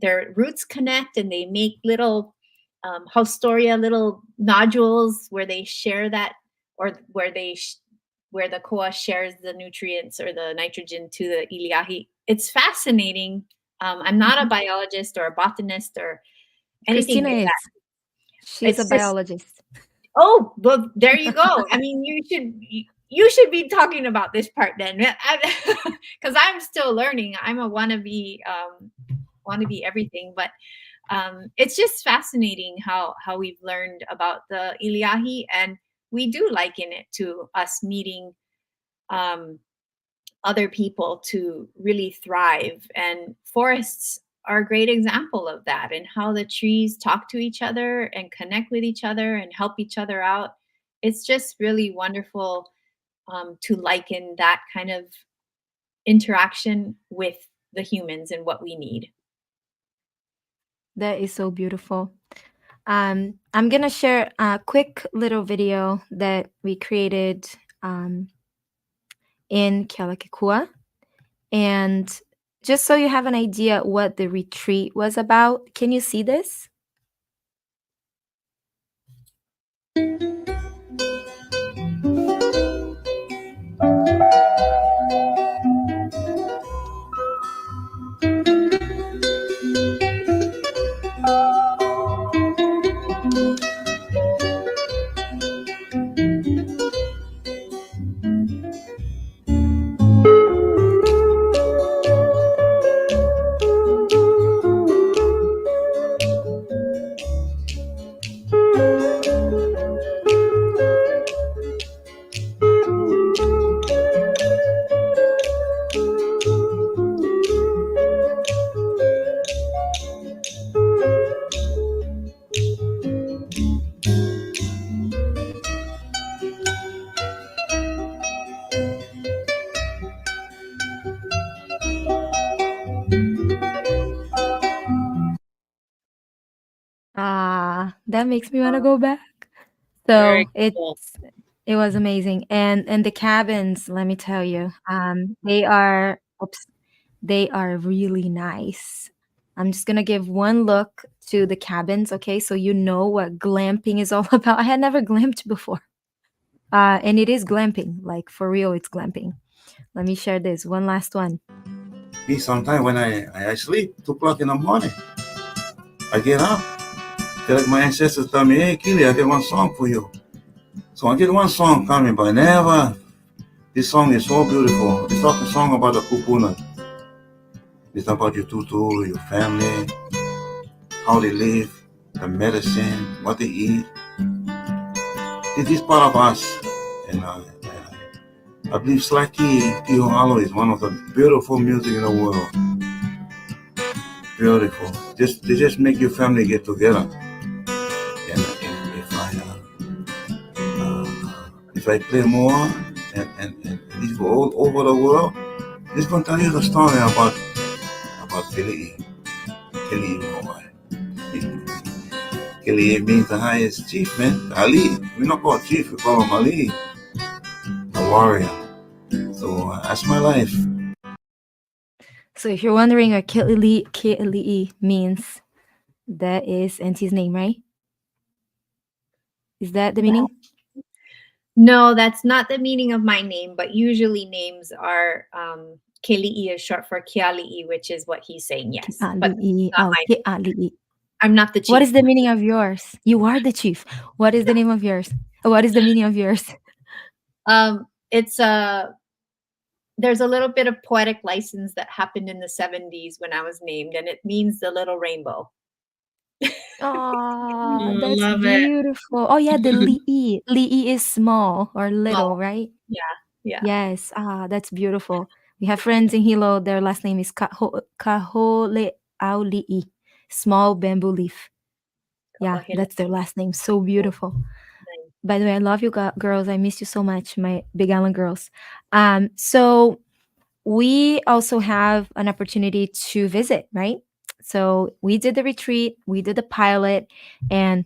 their roots connect and they make little haustoria, little nodules where they share that, or where the koa shares the nutrients or the nitrogen to the iliahi. It's fascinating. I'm not a biologist or a botanist or anything Christina like is. that. She's It's a just, biologist. oh, well, there you go. I mean, you should. you should be talking about this part then, because I'm still learning. I'm a wannabe everything, but it's just fascinating how we've learned about the Iliahi, and we do liken it to us meeting other people to really thrive. And forests are a great example of that, and how the trees talk to each other and connect with each other and help each other out. It's just really wonderful to liken that kind of interaction with the humans and what we need. That is so beautiful. I'm gonna share a quick little video that we created in Kealakekua, and just so you have an idea what the retreat was about. Can you see this? That makes me want to go back. Very So cool. it was amazing, and the cabins. Let me tell you, they are really nice. I'm just gonna give one look to the cabins, okay? So you know what glamping is all about. I had never glamped before, and it is glamping, like for real. It's glamping. Let me share this one last one. Me sometimes when I sleep 2 o'clock in the morning, I get up. Feel like my ancestors tell me, hey Keely, I get one song for you. So I get one song coming, but never. This song is so beautiful. It's not a song about the kupuna. It's about your tutu, your family, how they live, the medicine, what they eat. This is part of us. And I believe Slaki Kihoalo is one of the beautiful music in the world. Beautiful. They just make your family get together. And if I play more and these go all over the world, this gonna tell you the story about Kili'i. Kili'i Moai. Kili'i means the highest chief, man. Ali. We don't call it chief, we call him Ali. The warrior. So that's my life. So if you're wondering what Ke'ali'i means, that is Auntie's name, right? Is that the meaning? No, that's not the meaning of my name, but usually names are Keli'i is short for Keali'i, which is what he's saying, yes. But Ke'ali'i. I'm not the chief. What is the meaning of yours? You are the chief. What is the name of yours? What is the meaning of yours? It's there's a little bit of poetic license that happened in the 70s when I was named, and it means the little rainbow. Oh, Oh, that's love it. beautiful. Oh yeah, the li'i. Li'i is small or little, right? Yeah. Yes. That's beautiful. We have friends in Hilo. Their last name is Kaholeauli'i, small bamboo leaf. Yeah, that's their last name. So beautiful. By the way, I love you girls. I miss you so much, my Big Island girls. So we also have an opportunity to visit, right? So we did the retreat, we did the pilot, and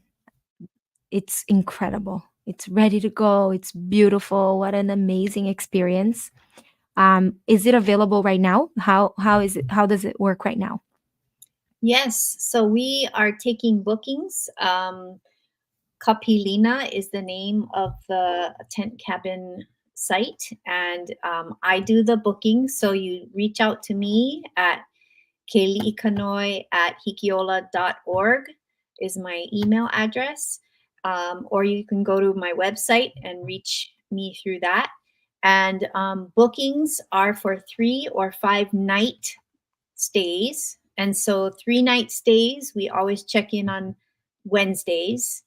it's incredible. It's ready to go. It's beautiful. What an amazing experience. Is it available right now? How is it? How does it work right now? Yes. So we are taking bookings. Kapilina is the name of the tent cabin site, and I do the booking. So you reach out to me at keliikanoi@hikiola.org is my email address, or you can go to my website and reach me through that. And bookings are for 3 or 5 night stays. And so 3 night stays, we always check in on Wednesdays.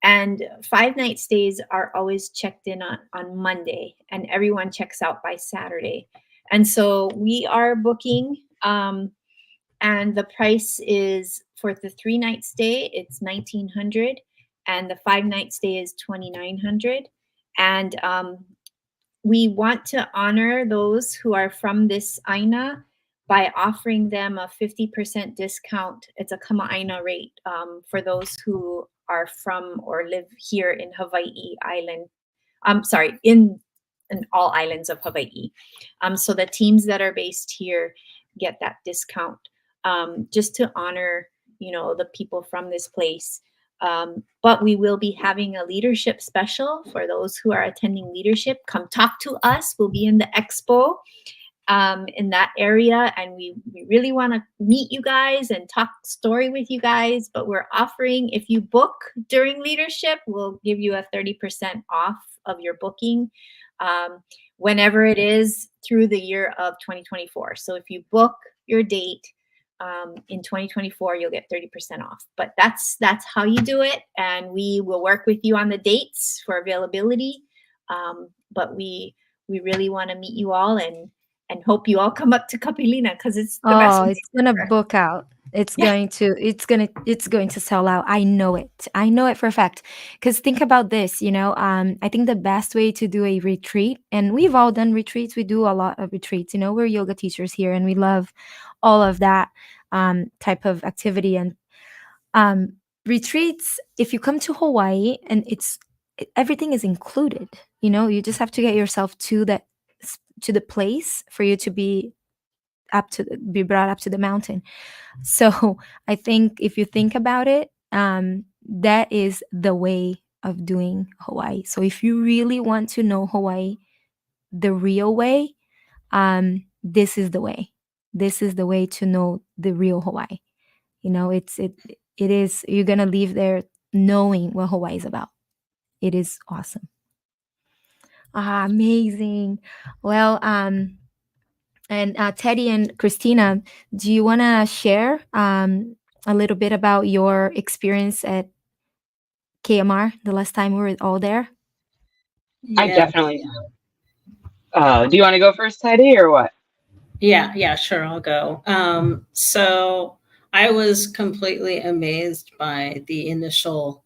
And 5 night stays are always checked in on Monday. And everyone checks out by Saturday. And so we are booking. And the price is for the 3 night stay, it's $1,900. And the 5 night stay is $2,900. And we want to honor those who are from this AINA by offering them a 50% discount. It's a Kama'aina rate for those who are from or live here in Hawaii Island. I'm sorry, in all islands of Hawaii. So the teams that are based here get that discount just to honor, the people from this place. But we will be having a leadership special for those who are attending leadership. Come talk to us. We'll be in the expo in that area, and we really want to meet you guys and talk story with you guys. But we're offering, if you book during leadership, we'll give you a 30% off of your booking whenever it is through the year of 2024. So if you book your date in 2024, you'll get 30% off. But that's how you do it, and we will work with you on the dates for availability. But we really want to meet you all and hope you all come up to Kapilina, because it's the best. Oh, it's gonna book out. It's going to sell out. I know it. I know it for a fact. Because think about this, I think the best way to do a retreat, and we've all done retreats. We do a lot of retreats. We're yoga teachers here, and we love all of that type of activity. And retreats, if you come to Hawaii, and everything is included. You just have to get yourself to the place for you to be brought up to the mountain. So I think if you think about it, that is the way of doing Hawaii. So if you really want to know Hawaii the real way, this is the way. This is the way to know the real Hawaii. It is, you're gonna leave there knowing what Hawaii is about. It is awesome. Amazing. Well, and Teddy and Christina, do you want to share a little bit about your experience at KMR the last time we were all there? I definitely. Do you want to go first, Teddy, or what? Yeah, sure, I'll go. So I was completely amazed by the initial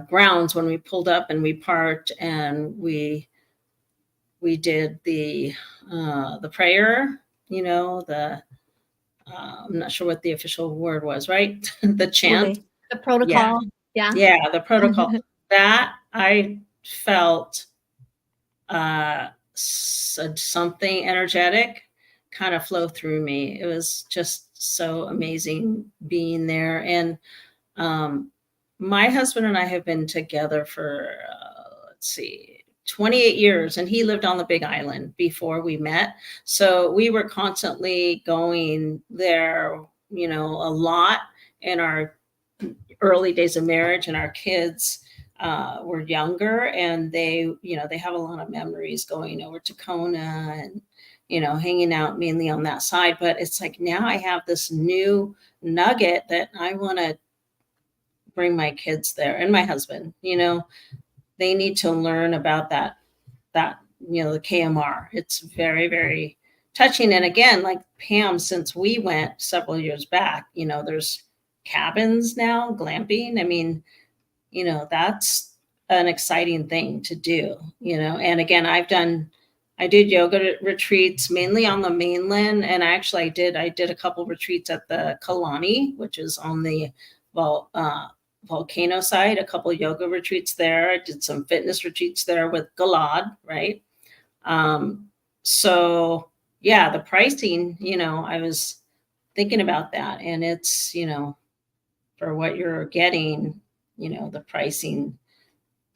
grounds when we pulled up and we parked, and we did the prayer, I'm not sure what the official word was, right? The chant. The protocol. Yeah, the protocol. That I felt something energetic kind of flow through me. It was just so amazing being there. And my husband and I have been together for 28 years, and he lived on the Big Island before we met. So we were constantly going there, a lot in our early days of marriage, and our kids were younger, and they have a lot of memories going over to Kona and, hanging out mainly on that side. But it's like, now I have this new nugget that I want to bring my kids there, and my husband, they need to learn about that, the KMR. It's very, very touching. And again, like Pam, since we went several years back, there's cabins now, glamping. I mean, that's an exciting thing to do, and again, I did yoga retreats mainly on the mainland. And actually I did a couple retreats at the Kalani, which is on the volcano side, a couple of yoga retreats there. I did some fitness retreats there with Galad, right? So yeah, the pricing, I was thinking about that, and it's, for what you're getting, the pricing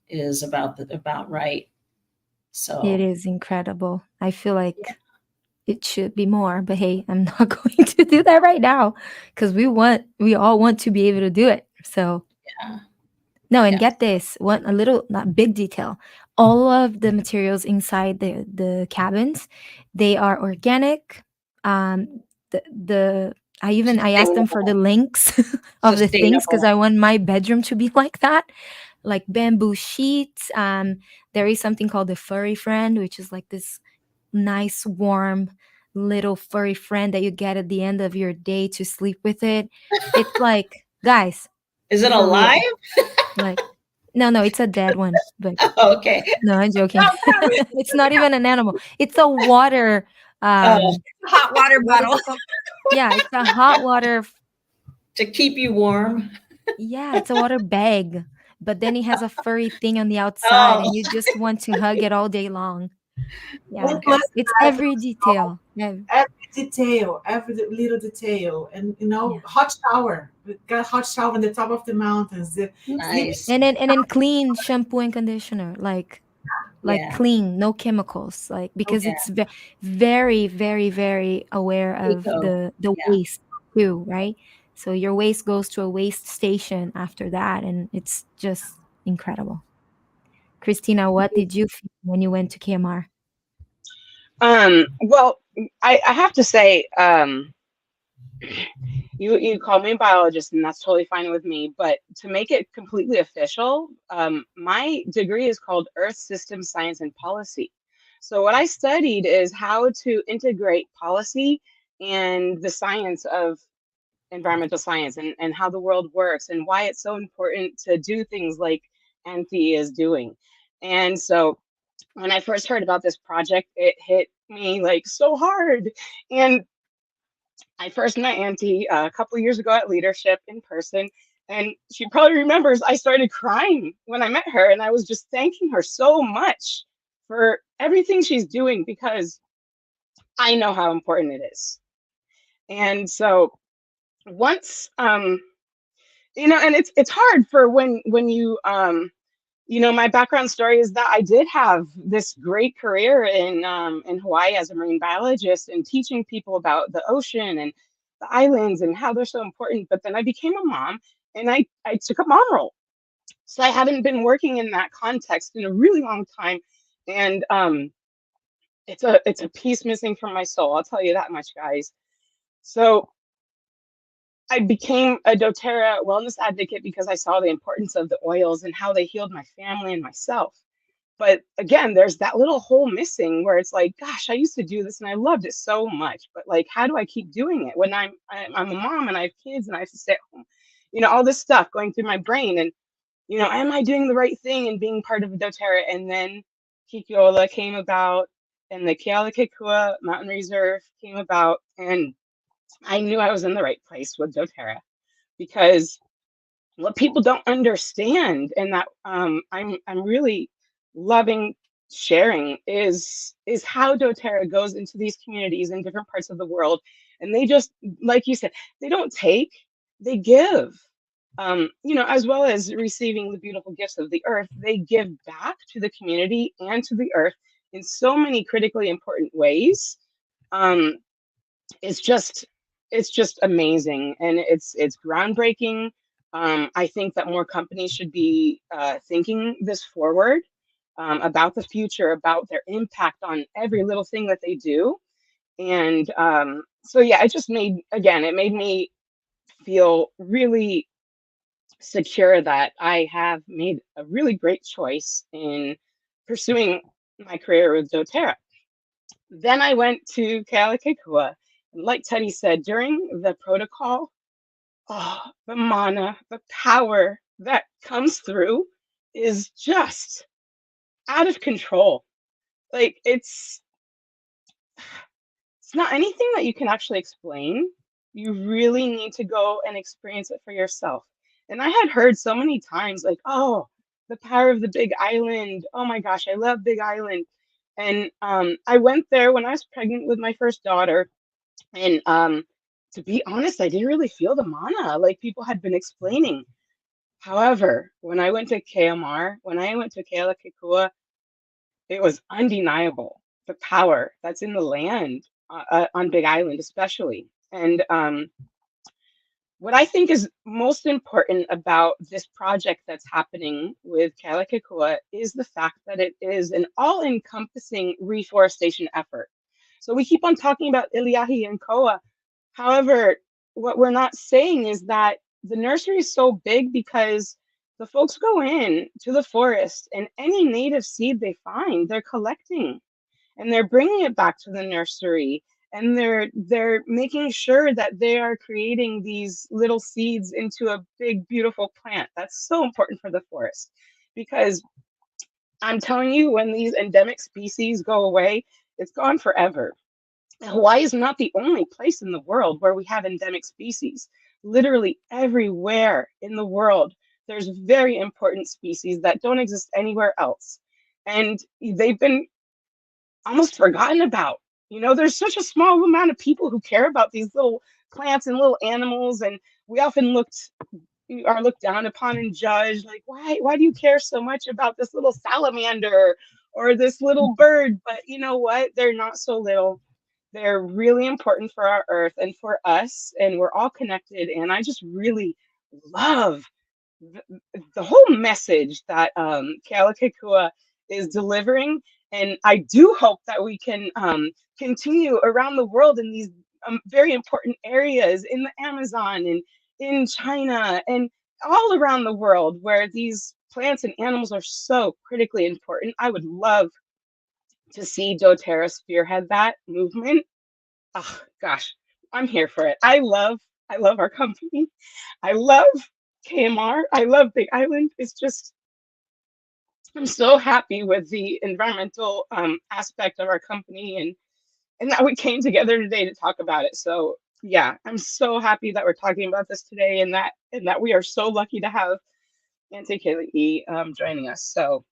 is about right. So it is incredible. I feel like it should be more, but hey, I'm not going to do that right now because we all want to be able to do it. So No, and Yeah. get this, one a little not big detail. All of the materials inside the cabins, they are organic. The I asked them for the Sustainable. links of the things because Sustainable. I want my bedroom to be like that, like bamboo sheets. There is something called the furry friend, which is like this nice warm little furry friend that you get at the end of your day to sleep with it. It's like, guys, Is it for real. alive? Like, no, it's a dead one. But Okay. no, I'm joking. It's not even an animal. It's a water. Oh, Hot water What is bottle. it called? Yeah, it's a hot water. to keep you warm. Yeah, it's a water bag. But then it has a furry thing on the outside, Oh, and you just want to hug it all day long. Yeah, okay. it's every detail. Yeah, Every detail, every little detail, and yeah. hot shower. We got hot shower on the top of the mountains. The deep Nice. And then clean shampoo and conditioner, like Yeah. clean, no chemicals, like because Yeah. it's very, very, very aware of Eco. the Yeah. waste too, right? So your waste goes to a waste station after that, and it's just incredible. Christina, what did you feel when you went to KMR? Well, I have to say, you call me a biologist, and that's totally fine with me. But to make it completely official, my degree is called Earth System Science and Policy. So what I studied is how to integrate policy and the science of environmental science, and how the world works, and why it's so important to do things like Anthi is doing. And so when I first heard about this project, it hit me like so hard. And I first met Auntie a couple years ago at Leadership in person. And she probably remembers I started crying when I met her. And I was just thanking her so much for everything she's doing, because I know how important it is. And so once, and it's hard for when my background story is that I did have this great career in Hawaii as a marine biologist and teaching people about the ocean and the islands and how they're so important. But then I became a mom, and I took a mom role. So I haven't been working in that context in a really long time. And it's a piece missing from my soul. I'll tell you that much, guys. So I became a doTERRA wellness advocate because I saw the importance of the oils and how they healed my family and myself. But again, there's that little hole missing where it's like, gosh, I used to do this and I loved it so much. But like, how do I keep doing it when I'm a mom and I have kids and I have to stay at home? All this stuff going through my brain. And am I doing the right thing and being part of doTERRA? And then Kikiola came about, and the Kealakekua Mountain Reserve came about, and I knew I was in the right place with doTERRA, because what people don't understand, and that I'm really loving sharing, is how doTERRA goes into these communities in different parts of the world, and they just, like you said, they don't take, they give. As well as receiving the beautiful gifts of the earth, they give back to the community and to the earth in so many critically important ways. Um, it's just it's just amazing, and it's groundbreaking. I think that more companies should be thinking this forward, about the future, about their impact on every little thing that they do. And so yeah, it made me feel really secure that I have made a really great choice in pursuing my career with doTERRA. Then I went to Kealakekua. And like Teddy said, during the protocol, oh, the mana, the power that comes through is just out of control. Like it's not anything that you can actually explain. You really need to go and experience it for yourself. And I had heard so many times, like, oh, the power of the Big Island. Oh my gosh, I love Big Island. And I went there when I was pregnant with my first daughter. And to be honest, I didn't really feel the mana like people had been explaining. However, when I went to KMR, when I went to Kealakekua, it was undeniable, the power that's in the land, on Big Island, especially. And what I think is most important about this project that's happening with Kealakekua is the fact that it is an all-encompassing reforestation effort. So we keep on talking about Iliahi and Koa. However, what we're not saying is that the nursery is so big because the folks go in to the forest and any native seed they find, they're collecting and they're bringing it back to the nursery, and they're making sure that they are creating these little seeds into a big beautiful plant. That's so important for the forest, because I'm telling you, when these endemic species go away, it's gone forever. Hawaii is not the only place in the world where we have endemic species. Literally everywhere in the world, there's very important species that don't exist anywhere else. And they've been almost forgotten about. You know, there's such a small amount of people who care about these little plants and little animals, and we often are looked down upon and judged, like, why do you care so much about this little salamander or this little bird? But you know what? They're not so little. They're really important for our earth and for us, and we're all connected. And I just really love the whole message that Kealakekua is delivering. And I do hope that we can continue around the world in these very important areas in the Amazon and in China and all around the world where these plants and animals are so critically important. I would love to see doTERRA spearhead that movement. Oh gosh, I'm here for it. I love our company. I love KMR. I love Big Island. It's just, I'm so happy with the environmental aspect of our company, and that we came together today to talk about it. So yeah, I'm so happy that we're talking about this today, and that we are so lucky to have Auntie Kaylee joining us. So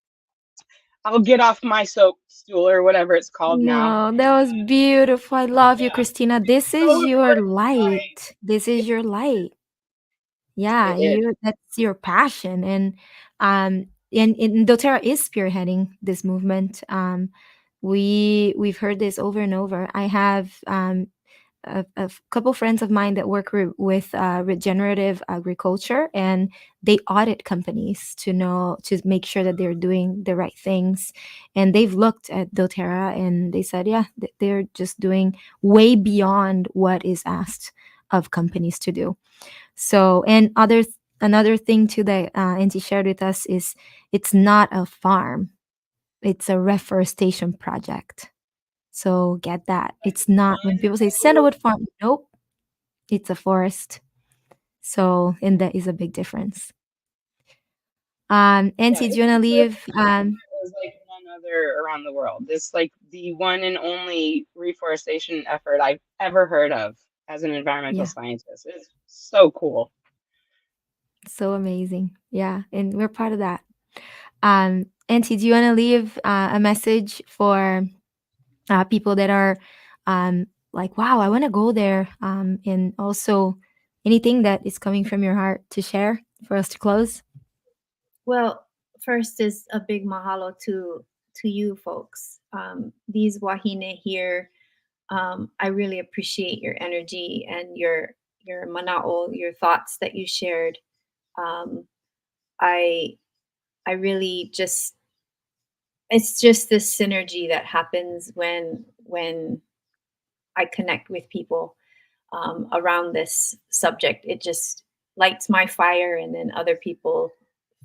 I'll get off my soap stool or whatever it's called now. No, that was beautiful. I love you, Yeah, Christina. This so is your important. light. This is your light. Yeah, It is. that's your passion. And doTERRA is spearheading this movement. We've heard this over and over. I have a couple friends of mine that work with regenerative agriculture, and they audit companies to make sure that they're doing the right things. And they've looked at doTERRA and they said, yeah, they're just doing way beyond what is asked of companies to do. So, and another thing too that Auntie shared with us is it's not a farm; it's a reforestation project. So get that. It's not when people say Sandalwood Farm, nope, it's a forest. So, and that is a big difference. Yeah, Auntie, do it's you wanna leave? like none other around the world. It's like the one and only reforestation effort I've ever heard of as an environmental Yeah, scientist. It's so cool. so amazing. Yeah, and we're part of that. Auntie, do you wanna leave a message for people that are like, wow, I want to go there, and also anything that is coming from your heart to share for us to close? Well, first is a big mahalo to you folks. These wahine here, I really appreciate your energy and your mana'o, your thoughts that you shared. Um, I I really just, it's just this synergy that happens when I connect with people around this subject. It just lights my fire, and then other people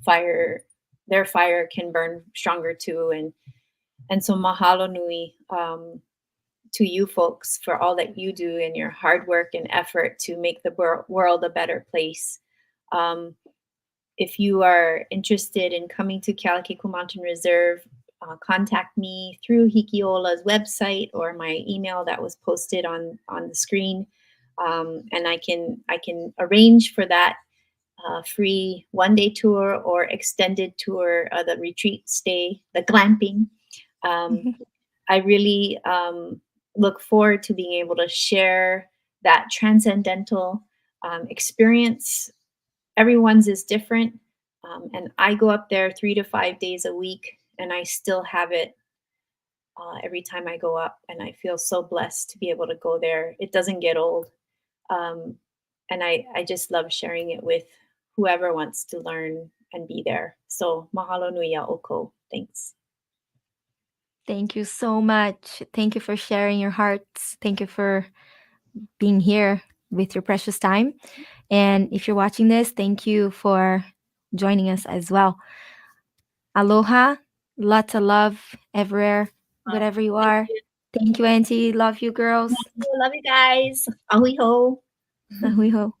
fire their fire can burn stronger too. And so mahalo nui to you folks for all that you do and your hard work and effort to make the world a better place. Um, if you are interested in coming to Kealakekua Mountain Reserve, contact me through Hikiola's website or my email that was posted on the screen, and I can arrange for that free 1-day tour or extended tour, the retreat stay, the glamping. Um, I really look forward to being able to share that transcendental experience. Everyone's is different. And I go up there 3 to 5 days a week, and I still have it every time I go up. And I feel so blessed to be able to go there. It doesn't get old. Um, and I just love sharing it with whoever wants to learn and be there. So mahalo nui ya oko. Thanks. Thank you so much. Thank you for sharing your hearts. Thank you for being here with your precious time. And if you're watching this, thank you for joining us as well. Aloha, lots of love everywhere, wherever you are. Thank you, Auntie. Love you, girls. Love you guys. Ahui ho. Ahui ho.